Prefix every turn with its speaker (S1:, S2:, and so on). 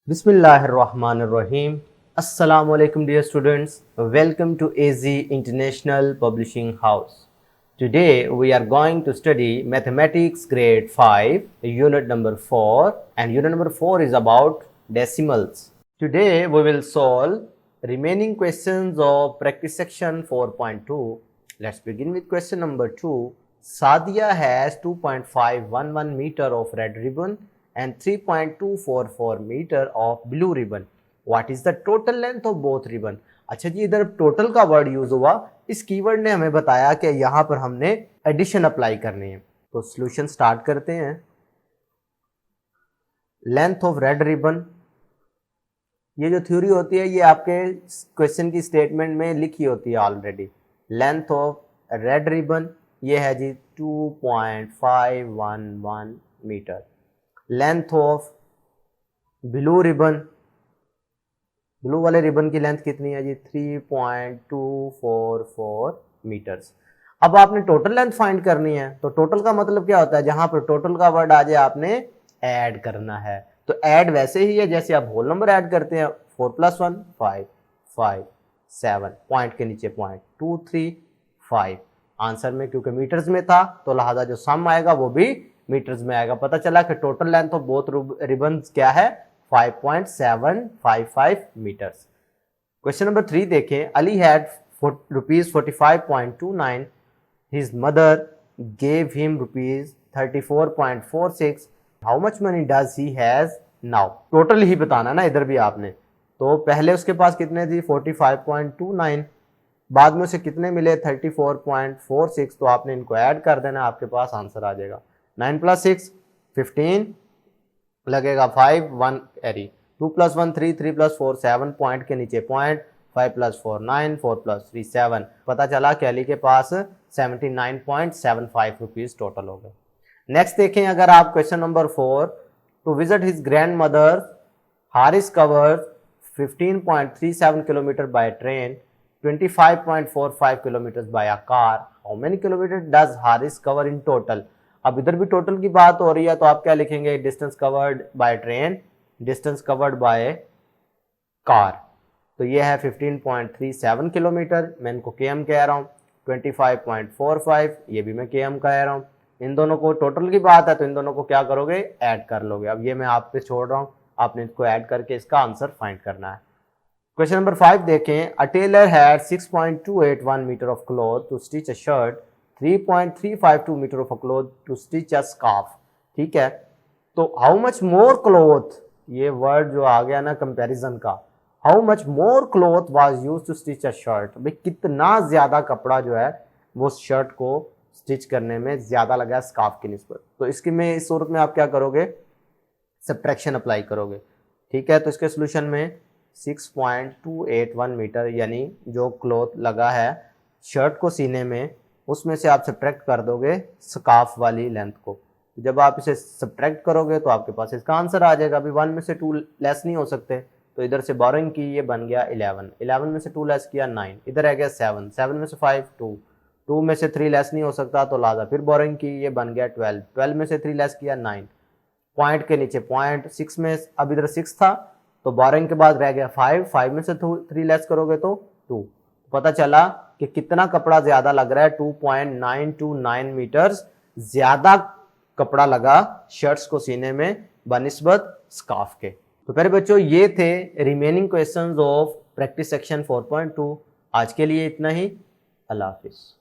S1: Bismillahirrahmanirrahim. Assalamu alaikum dear students. Welcome to AZ International Publishing House. Today we are going to study Mathematics grade 5 unit number 4, and unit number 4 is about decimals. Today we will solve remaining questions of practice section 4.2. Let's begin with question number 2. Sadia has 2.511 meter of red ribbon and 3.244 meter of blue ribbon. What is the total length of both ribbon? अच्छा जी, इधर total का word use हुआ. इस keyword ने हमें बताया कि यहां पर हमने एडिशन अप्लाई करनी है. तो सॉल्यूशन स्टार्ट करते हैं. लेंथ ऑफ रेड रिबन, ये जो थ्योरी होती है ये आपके क्वेश्चन की स्टेटमेंट में लिखी होती है already. Length of red ribbon ये है जी 2.511 metre. Length of blue ribbon, blue वाले रिबन की लेंथ कितनी है जी 3.244 मीटर्स. अब आपने टोटल लेंथ फाइंड करनी है. तो टोटल का मतलब क्या होता है, जहां पर टोटल का वर्ड आ जाए आपने ऐड करना है. तो ऐड वैसे ही है जैसे आप होल नंबर ऐड करते हैं. 4 + 1 5, 5 7, पॉइंट के नीचे पॉइंट 2 3 5. आंसर में क्योंकि मीटर्स में था तो लिहाजा जो सम आएगा वो भी मीटर्स में आएगा. पता चला कि total length of both ribbons क्या है 5.755 मीटर्स. क्वेश्चन नंबर 3 देखें. Ali had ₹45.29. His mother gave him ₹34.46. How much money does he has now. Total ही बताना ना इधर भी आपने. तो पहले उसके पास कितने थी 45.29, बाद में उसे कितने मिले 34.46. तो आपने इनको ऐड कर देना, आपके पास आंसर आ जाएगा. 9 + 6 15 लगेगा 5 1 एरी. 2 + 1 3, 3 + 4 7, पॉइंट के नीचे पॉइंट. 5 + 4 9, 4 + 3 7. पता चला कि अली के पास 79.75 रुपीज टोटल हो गए. नेक्स्ट देखें. अगर आप question number 4, to visit his grandmother Harris covers 15.37 kilometre by train, 25.45 kilometre by a car. How many kilometre does Harris cover in total. अब इधर भी टोटल की बात हो रही है तो आप क्या लिखेंगे, distance covered by train, distance covered by car. तो ये है 15.37 किलोमीटर, मैं इनको केएम कह रहा हूँ. 25.45 ये भी मैं केएम कह रहा हूँ. इन दोनों को टोटल की बात है तो इन दोनों को क्या करोगे, ऐड कर लोगे. अब ये मैं आप पे छोड़ रहा हूँ, आपने इसको ऐड करके इसका आंसर फाइंड करना है. क्वेश्चन नंबर 5 देखें. A tailor had 6.281 metre of cloth to stitch a shirt, 3.352 metre of cloth to stitch a scarf. ठीक है. तो हाउ मच मोर क्लॉथ, ये वर्ड जो आ गया ना कंपैरिजन का, how much more cloth was used to stitch a shirt. भाई कितना ज्यादा कपड़ा जो है वो शर्ट को स्टिच करने में ज्यादा लगा स्कार्फ की निस्बत. तो इसकी में इस सूरत में आप क्या करोगे, सब्ट्रैक्शन अप्लाई करोगे. ठीक है. तो इसके सोल्यूशन में 6.281 मीटर यानी जो क्लॉथ लगा है शर्ट को सीने में, उसमें से आप सब्ट्रैक्ट कर दोगे स्कार्फ वाली लेंथ को. जब आप इसे सब्ट्रैक्ट करोगे तो आपके पास इसका आंसर आ जाएगा. अभी 1 में से 2 लेस नहीं हो सकते, तो इधर से बोरोइंग की ये बन गया 11, 11 में से 2 लेस किया 9, इधर आ गया 7, 7 में से 5 2, 2 में से 3 लेस नहीं हो सकता तो लाजा फिर बोरोइंग की ये बन गया 12, 12 में से 3 लेस किया 9, पॉइंट के नीचे पॉइंट. 6 में अब इधर 6 था तो बोरोइंग के बाद रह गया 5, 5 में से 3 लेस करोगे तो 2. पता चला कि कितना कपड़ा ज्यादा लग रहा है, 2.929 मीटर्स ज्यादा कपड़ा लगा शर्ट्स को सीने में बनिस्बत स्कार्फ के. तो प्यारे बच्चों ये थे remaining questions of practice section 4.2. आज के लिए इतना ही. अल्लाह हाफिज.